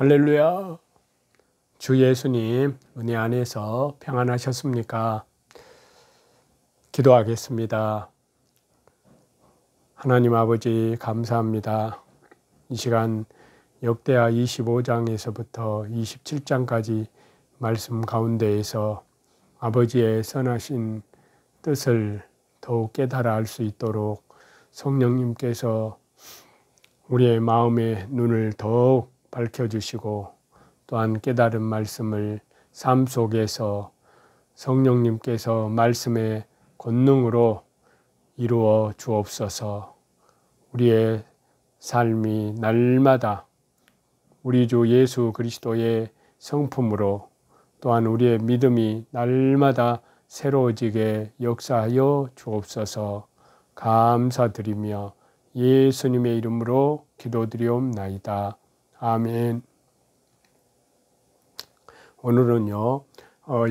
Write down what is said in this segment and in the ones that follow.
할렐루야. 주 예수님 은혜 안에서 평안하셨습니까? 기도하겠습니다. 하나님 아버지 감사합니다. 이 시간 역대하 25장에서부터 27장까지 말씀 가운데에서 아버지의 선하신 뜻을 더욱 깨달아 알 수 있도록 성령님께서 우리의 마음의 눈을 더욱 밝혀주시고 또한 깨달은 말씀을 삶 속에서 성령님께서 말씀의 권능으로 이루어 주옵소서. 우리의 삶이 날마다 우리 주 예수 그리스도의 성품으로 또한 우리의 믿음이 날마다 새로워지게 역사하여 주옵소서. 감사드리며 예수님의 이름으로 기도드리옵나이다. 아멘. 오늘은요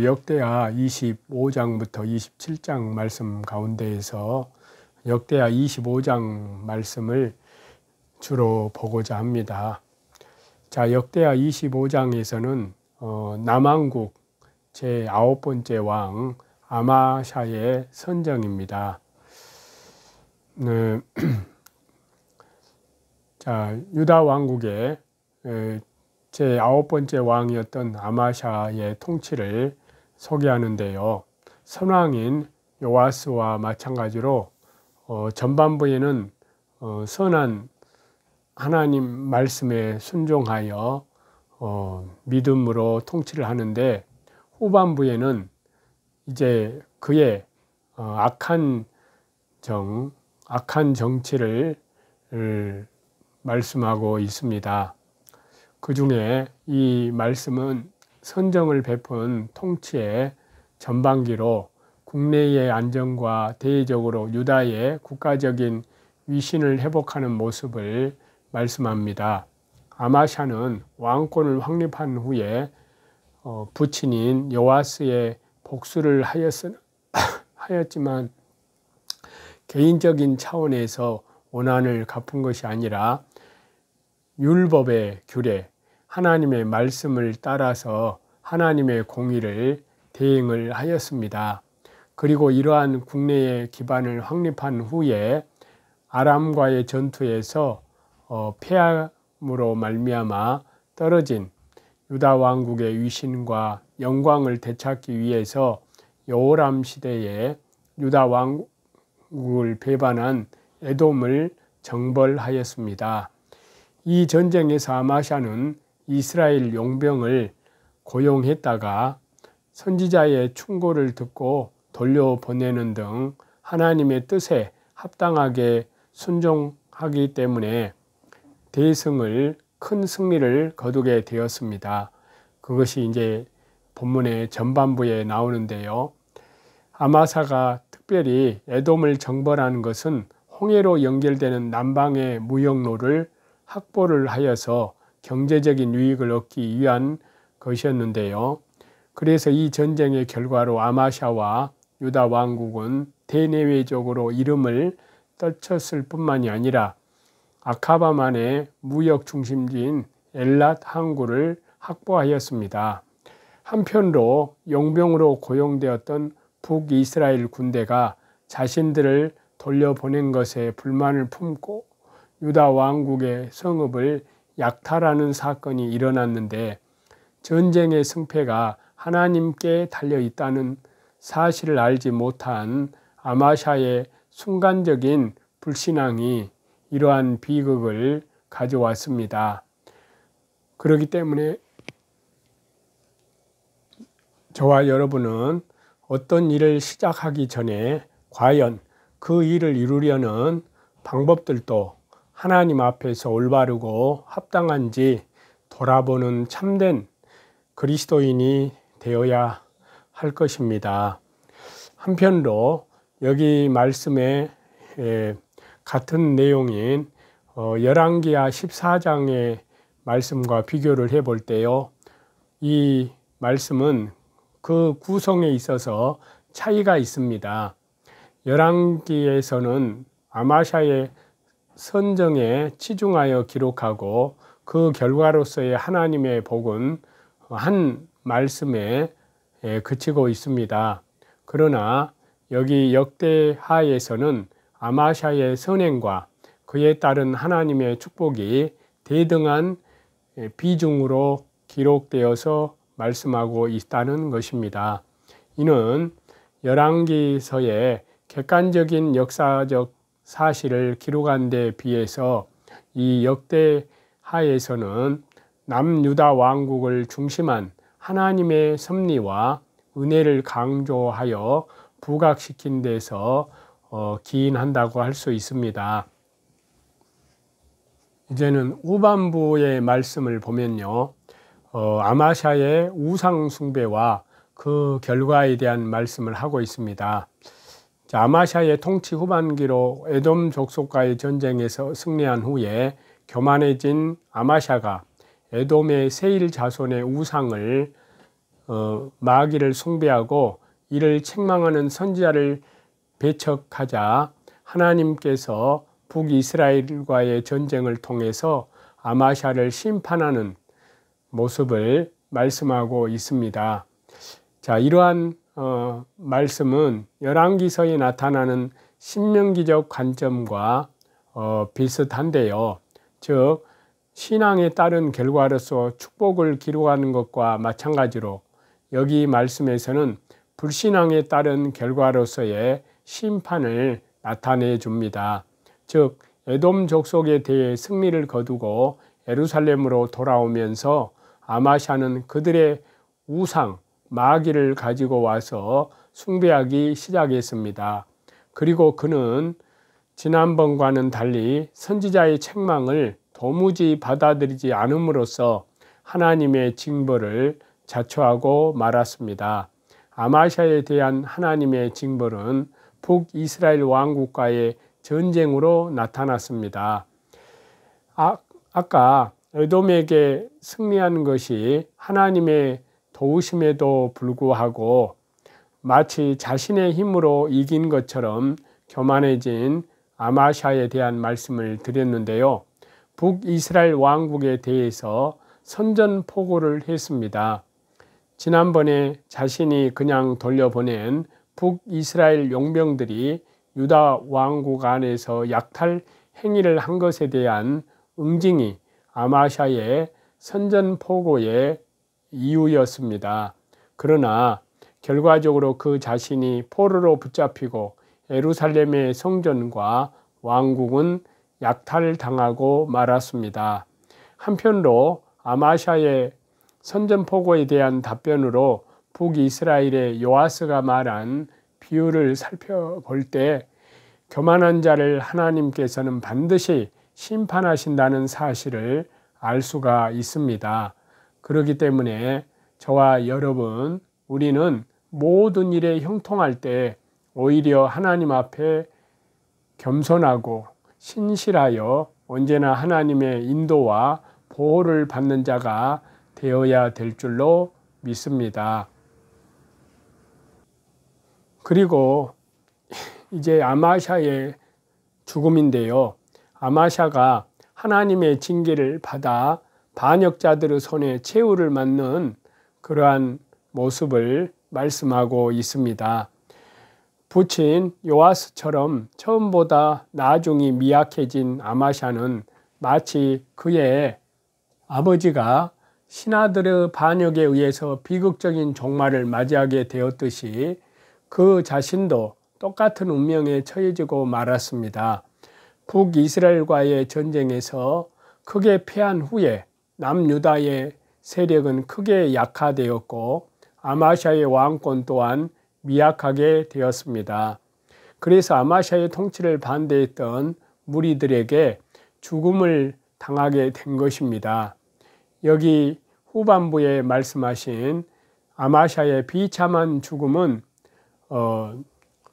역대하 25장부터 27장 말씀 가운데에서 역대하 25장 말씀을 주로 보고자 합니다. 자, 역대하 25장에서는 남왕국 제9번째 왕 아마샤의 선정입니다. 자, 유다 왕국의 제9번째 왕이었던 아마샤의 통치를 소개하는데요. 선왕인 요아스와 마찬가지로 전반부에는 선한 하나님 말씀에 순종하여 믿음으로 통치를 하는데 후반부에는 이제 그의 악한 정치를 말씀하고 있습니다. 그 중에 이 말씀은 선정을 베푼 통치의 전반기로 국내의 안정과 대외적으로 유다의 국가적인 위신을 회복하는 모습을 말씀합니다. 아마샤는 왕권을 확립한 후에 부친인 요아스의 복수를 하였지만 개인적인 차원에서 원한을 갚은 것이 아니라 율법의 규례, 하나님의 말씀을 따라서 하나님의 공의를 대행을 하였습니다. 그리고 이러한 국내의 기반을 확립한 후에 아람과의 전투에서 패함으로 말미암아 떨어진 유다 왕국의 위신과 영광을 되찾기 위해서 여호람 시대에 유다 왕국을 배반한 에돔을 정벌하였습니다. 이 전쟁에서 아마샤는 이스라엘 용병을 고용했다가 선지자의 충고를 듣고 돌려보내는 등 하나님의 뜻에 합당하게 순종하기 때문에 큰 승리를 거두게 되었습니다. 그것이 이제 본문의 전반부에 나오는데요. 아마사가 특별히 에돔을 정벌하는 것은 홍해로 연결되는 남방의 무역로를 확보를 하여서 경제적인 유익을 얻기 위한 것이었는데요. 그래서 이 전쟁의 결과로 아마샤와 유다 왕국은 대내외적으로 이름을 떨쳤을 뿐만이 아니라 아카바만의 무역 중심지인 엘랏 항구를 확보하였습니다. 한편으로 용병으로 고용되었던 북이스라엘 군대가 자신들을 돌려보낸 것에 불만을 품고 유다 왕국의 성읍을 약탈하는 사건이 일어났는데 전쟁의 승패가 하나님께 달려있다는 사실을 알지 못한 아마샤의 순간적인 불신앙이 이러한 비극을 가져왔습니다. 그렇기 때문에 저와 여러분은 어떤 일을 시작하기 전에 과연 그 일을 이루려는 방법들도 하나님 앞에서 올바르고 합당한지 돌아보는 참된 그리스도인이 되어야 할 것입니다. 한편으로 여기 말씀에 같은 내용인 열왕기하 14장의 말씀과 비교를 해볼 때요, 이 말씀은 그 구성에 있어서 차이가 있습니다. 열왕기에서는 아마샤의 선정에 치중하여 기록하고 그 결과로서의 하나님의 복은 한 말씀에 그치고 있습니다. 그러나 여기 역대하에서는 아마샤의 선행과 그에 따른 하나님의 축복이 대등한 비중으로 기록되어서 말씀하고 있다는 것입니다. 이는 열왕기서의 객관적인 역사적 사실을 기록한 데 비해서 이 역대하에서는 남유다 왕국을 중심한 하나님의 섭리와 은혜를 강조하여 부각시킨 데서 기인한다고 할 수 있습니다. 이제는 후반부의 말씀을 보면요, 아마샤의 우상 숭배와 그 결과에 대한 말씀을 하고 있습니다. 자, 아마샤의 통치 후반기로 에돔 족속과의 전쟁에서 승리한 후에 교만해진 아마샤가 에돔의 세일 자손의 우상을 마귀를 숭배하고 이를 책망하는 선지자를 배척하자 하나님께서 북이스라엘과의 전쟁을 통해서 아마샤를 심판하는 모습을 말씀하고 있습니다. 자, 이러한 말씀은 열왕기서에 나타나는 신명기적 관점과 비슷한데요. 즉 신앙에 따른 결과로서 축복을 기록하는 것과 마찬가지로 여기 말씀에서는 불신앙에 따른 결과로서의 심판을 나타내 줍니다. 즉 에돔 족속에 대해 승리를 거두고 예루살렘으로 돌아오면서 아마샤는 그들의 우상 마귀를 가지고 와서 숭배하기 시작했습니다. 그리고 그는 지난번과는 달리 선지자의 책망을 도무지 받아들이지 않음으로써 하나님의 징벌을 자초하고 말았습니다. 아마샤에 대한 하나님의 징벌은 북이스라엘 왕국과의 전쟁으로 나타났습니다. 아까 에돔에게 승리한 것이 하나님의 도우심에도 불구하고 마치 자신의 힘으로 이긴 것처럼 교만해진 아마샤에 대한 말씀을 드렸는데요. 북이스라엘 왕국에 대해서 선전포고를 했습니다. 지난번에 자신이 그냥 돌려보낸 북이스라엘 용병들이 유다 왕국 안에서 약탈 행위를 한 것에 대한 응징이 아마샤의 선전포고의 이유였습니다. 그러나 결과적으로 그 자신이 포로로 붙잡히고 예루살렘의 성전과 왕국은 약탈당하고 말았습니다. 한편으로 아마샤의 선전포고에 대한 답변으로 북이스라엘의 요아스가 말한 비유를 살펴볼 때 교만한 자를 하나님께서는 반드시 심판하신다는 사실을 알 수가 있습니다. 그렇기 때문에 저와 여러분, 우리는 모든 일에 형통할 때 오히려 하나님 앞에 겸손하고 신실하여 언제나 하나님의 인도와 보호를 받는 자가 되어야 될 줄로 믿습니다. 그리고 이제 아마샤의 죽음인데요. 아마샤가 하나님의 징계를 받아 반역자들의 손에 최후를 맞는 그러한 모습을 말씀하고 있습니다. 부친 요아스처럼 처음보다 나중이 미약해진 아마샤는 마치 그의 아버지가 신하들의 반역에 의해서 비극적인 종말을 맞이하게 되었듯이 그 자신도 똑같은 운명에 처해지고 말았습니다. 북이스라엘과의 전쟁에서 크게 패한 후에 남유다의 세력은 크게 약화되었고 아마샤의 왕권 또한 미약하게 되었습니다. 그래서 아마샤의 통치를 반대했던 무리들에게 죽음을 당하게 된 것입니다. 여기 후반부에 말씀하신 아마샤의 비참한 죽음은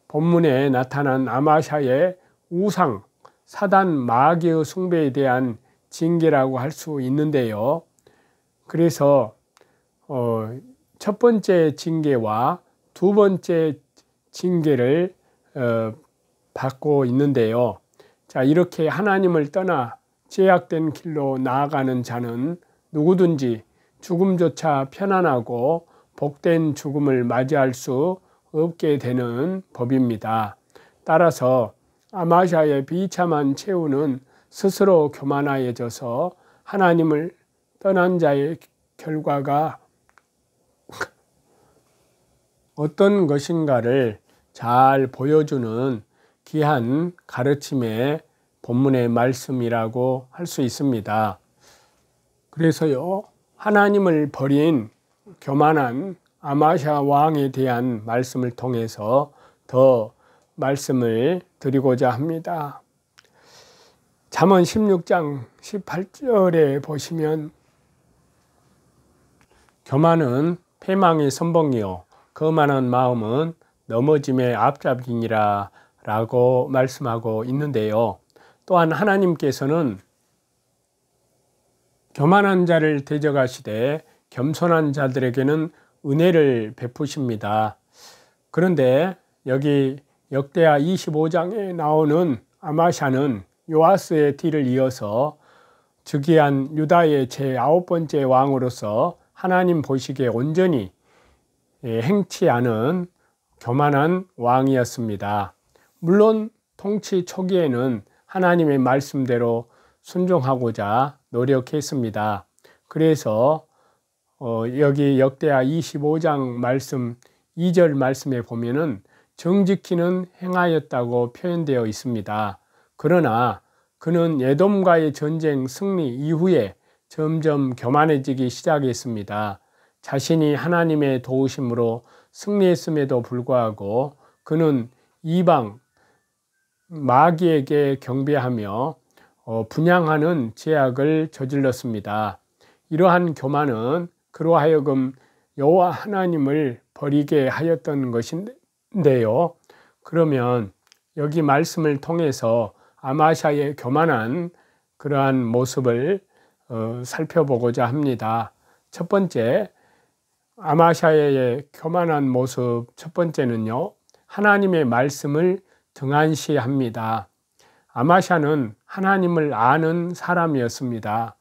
본문에 나타난 아마샤의 우상, 사단 마귀의 숭배에 대한 징계라고 할 수 있는데요. 그래서 첫 번째 징계와 두 번째 징계를 받고 있는데요. 자, 이렇게 하나님을 떠나 제약된 길로 나아가는 자는 누구든지 죽음조차 편안하고 복된 죽음을 맞이할 수 없게 되는 법입니다. 따라서 아마샤의 비참한 최후는 스스로 교만하여져서 하나님을 떠난 자의 결과가 어떤 것인가를 잘 보여주는 귀한 가르침의 본문의 말씀이라고 할 수 있습니다. 그래서요, 하나님을 버린 교만한 아마샤 왕에 대한 말씀을 통해서 더 말씀을 드리고자 합니다. 잠언 16장 18절에 보시면 교만은 패망의 선봉이요 거만한 마음은 넘어짐의 앞잡이니라 라고 말씀하고 있는데요. 또한 하나님께서는 교만한 자를 대적하시되 겸손한 자들에게는 은혜를 베푸십니다. 그런데 여기 역대하 25장에 나오는 아마샤는 요아스의 뒤를 이어서 즉위한 유다의 제9번째 왕으로서 하나님 보시기에 온전히 행치 않은 교만한 왕이었습니다. 물론 통치 초기에는 하나님의 말씀대로 순종하고자 노력했습니다. 그래서 여기 역대하 25장 말씀 2절 말씀에 보면은 정직히는 행하였다고 표현되어 있습니다. 그러나 그는 에돔과의 전쟁 승리 이후에 점점 교만해지기 시작했습니다. 자신이 하나님의 도우심으로 승리했음에도 불구하고 그는 이방 마귀에게 경배하며 분향하는 죄악을 저질렀습니다. 이러한 교만은 그로 하여금 여호와 하나님을 버리게 하였던 것인데요. 그러면 여기 말씀을 통해서 아마샤의 교만한 그러한 모습을 살펴보고자 합니다. 첫 번째, 아마샤의 교만한 모습 첫 번째는요, 하나님의 말씀을 등한시합니다. 아마샤는 하나님을 아는 사람이었습니다.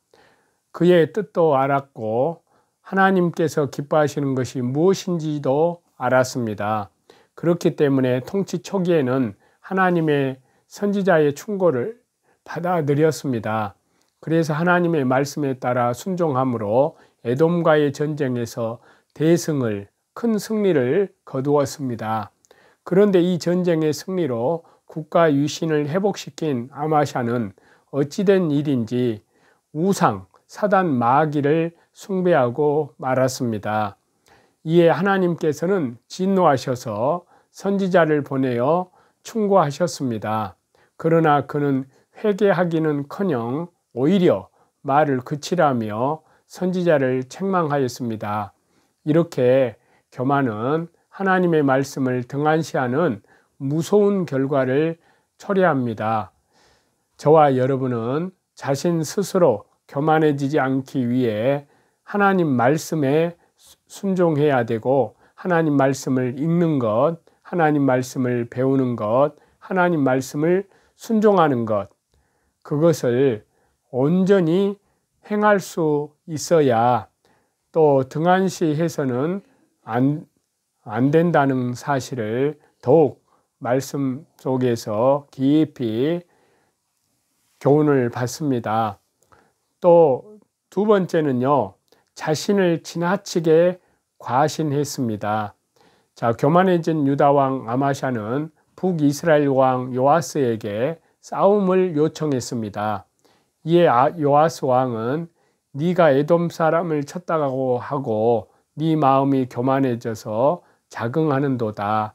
그의 뜻도 알았고 하나님께서 기뻐하시는 것이 무엇인지도 알았습니다. 그렇기 때문에 통치 초기에는 하나님의 선지자의 충고를 받아들였습니다. 그래서 하나님의 말씀에 따라 순종함으로 에돔과의 전쟁에서 대승을, 큰 승리를 거두었습니다. 그런데 이 전쟁의 승리로 국가 유신을 회복시킨 아마샤는 어찌된 일인지 우상, 사단 마귀를 숭배하고 말았습니다. 이에 하나님께서는 진노하셔서 선지자를 보내어 충고하셨습니다. 그러나 그는 회개하기는커녕 오히려 말을 그치라며 선지자를 책망하였습니다. 이렇게 교만은 하나님의 말씀을 등한시하는 무서운 결과를 초래합니다. 저와 여러분은 자신 스스로 교만해지지 않기 위해 하나님 말씀에 순종해야 되고 하나님 말씀을 읽는 것, 하나님 말씀을 배우는 것, 하나님 말씀을 순종하는 것, 그것을 온전히 행할 수 있어야 또 등한시해서는 안 된다는 사실을 더욱 말씀 속에서 깊이 교훈을 받습니다. 또 두 번째는요, 자신을 지나치게 과신했습니다. 자, 교만해진 유다왕 아마샤는 북이스라엘 왕 요아스에게 싸움을 요청했습니다. 이에 요아스 왕은 네가 에돔 사람을 쳤다고 하고 네 마음이 교만해져서 자긍하는도다.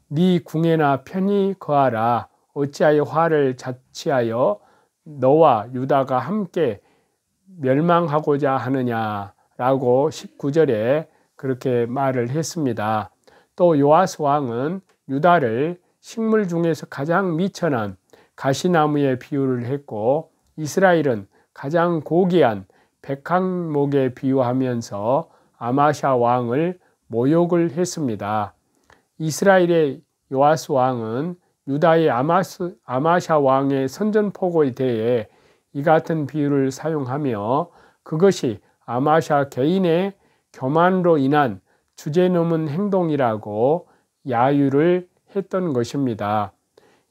네 궁에나 편히 거하라. 어찌하여 화를 자취하여 너와 유다가 함께 멸망하고자 하느냐라고 19절에 그렇게 말을 했습니다. 또 요아스 왕은 유다를 식물 중에서 가장 미천한 가시나무에 비유를 했고 이스라엘은 가장 고귀한 백항목에 비유하면서 아마샤 왕을 모욕을 했습니다. 이스라엘의 요아스 왕은 유다의 아마샤 왕의 선전포고에 대해 이 같은 비유를 사용하며 그것이 아마샤 개인의 교만으로 인한 주제넘은 행동이라고 야유를 했던 것입니다.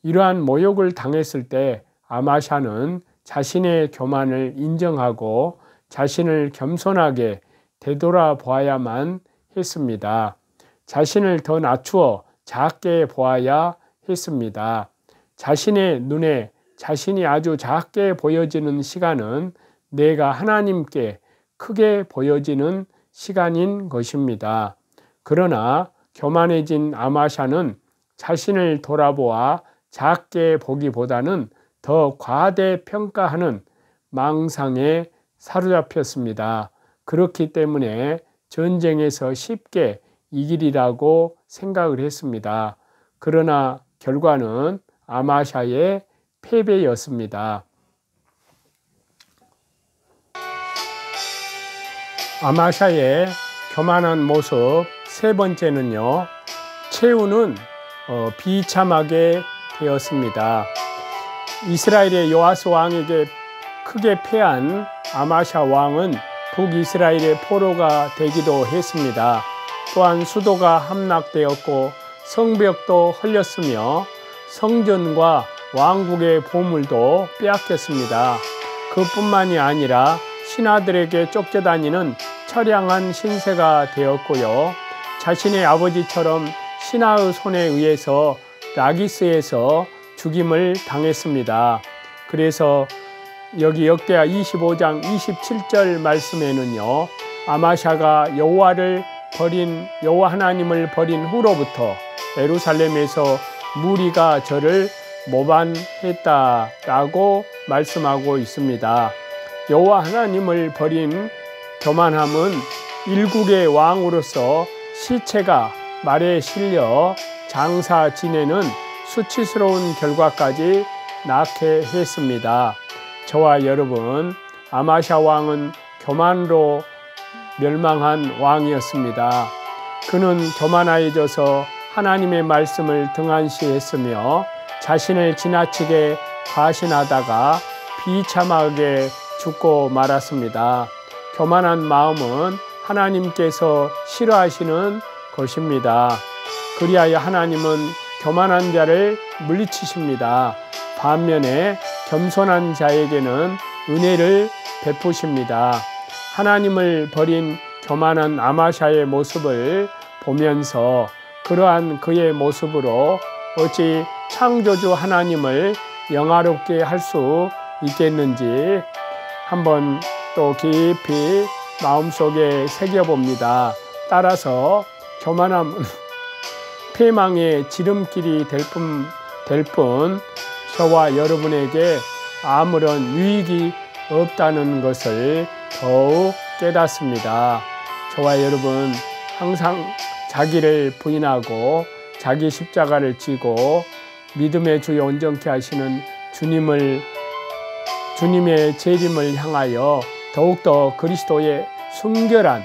이러한 모욕을 당했을 때 아마샤는 자신의 교만을 인정하고 자신을 겸손하게 되돌아보아야만 했습니다. 자신을 더 낮추어 작게 보아야 했습니다. 자신의 눈에 자신이 아주 작게 보여지는 시간은 내가 하나님께 크게 보여지는 시간인 것입니다. 그러나 교만해진 아마샤는 자신을 돌아보아 작게 보기보다는 더 과대평가하는 망상에 사로잡혔습니다. 그렇기 때문에 전쟁에서 쉽게 이기리라고 생각을 했습니다. 그러나 결과는 아마샤의 패배였습니다. 아마샤의 교만한 모습 세 번째는요, 최후는 비참하게 되었습니다. 이스라엘의 요아스 왕에게 크게 패한 아마샤 왕은 북이스라엘의 포로가 되기도 했습니다. 또한 수도가 함락되었고 성벽도 헐렸으며 성전과 왕국의 보물도 빼앗겼습니다. 그뿐만이 아니라 신하들에게 쫓겨다니는 처량한 신세가 되었고요. 자신의 아버지처럼 신하의 손에 의해서 라기스에서 죽임을 당했습니다. 그래서 여기 역대하 25장 27절 말씀에는요, 아마샤가 여호와 하나님을 버린 후로부터 예루살렘에서 무리가 저를 모반했다라고 말씀하고 있습니다. 여호와 하나님을 버린 교만함은 일국의 왕으로서 시체가 말에 실려 장사 지내는 수치스러운 결과까지 낳게 했습니다. 저와 여러분, 아마샤 왕은 교만으로 멸망한 왕이었습니다. 그는 교만하여져서 하나님의 말씀을 등한시했으며 자신을 지나치게 과신하다가 비참하게 죽고 말았습니다. 교만한 마음은 하나님께서 싫어하시는 것입니다. 그리하여 하나님은 교만한 자를 물리치십니다. 반면에 겸손한 자에게는 은혜를 베푸십니다. 하나님을 버린 교만한 아마샤의 모습을 보면서 그러한 그의 모습으로 어찌 창조주 하나님을 영화롭게 할 수 있겠는지 한번 또 깊이 마음속에 새겨봅니다. 따라서 교만함은 패망의 지름길이 될 뿐 저와 여러분에게 아무런 유익이 없다는 것을 더욱 깨닫습니다. 저와 여러분 항상 자기를 부인하고 자기 십자가를 지고 믿음의 주여 온전케 하시는 주님의 재림을 향하여 더욱더 그리스도의 순결한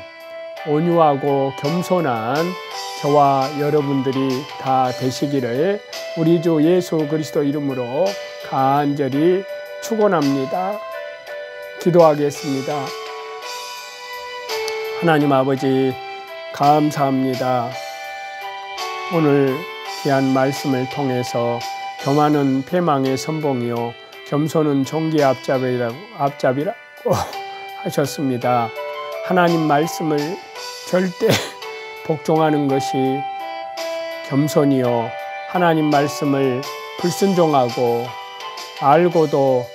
온유하고 겸손한 저와 여러분들이 다 되시기를 우리 주 예수 그리스도 이름으로 간절히 축원합니다. 기도하겠습니다. 하나님 아버지 감사합니다. 오늘 귀한 말씀을 통해서 교만은 패망의 선봉이요 겸손은 종기의 앞잡이라고 하셨습니다. 하나님 말씀을 절대 복종하는 것이 겸손이요 하나님 말씀을 불순종하고 알고도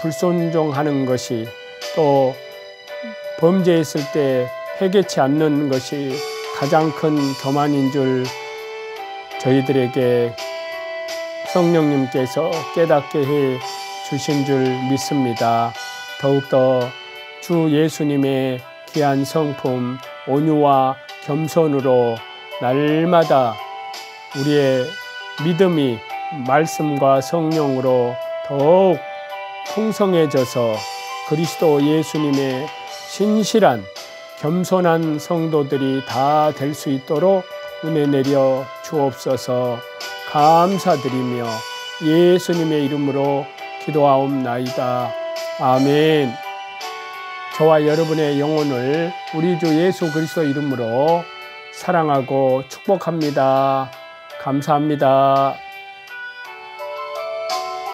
불순종하는 것이 또 범죄했을 때 회개치 않는 것이 가장 큰 교만인 줄 저희들에게 성령님께서 깨닫게 해 주신 줄 믿습니다. 더욱더 주 예수님의 귀한 성품 온유와 겸손으로 날마다 우리의 믿음이 말씀과 성령으로 더욱 풍성해져서 그리스도 예수님의 신실한 겸손한 성도들이 다 될 수 있도록 은혜 내려 주옵소서. 감사드리며 예수님의 이름으로 기도하옵나이다. 아멘. 저와 여러분의 영혼을 우리 주 예수 그리스도 이름으로 사랑하고 축복합니다. 감사합니다.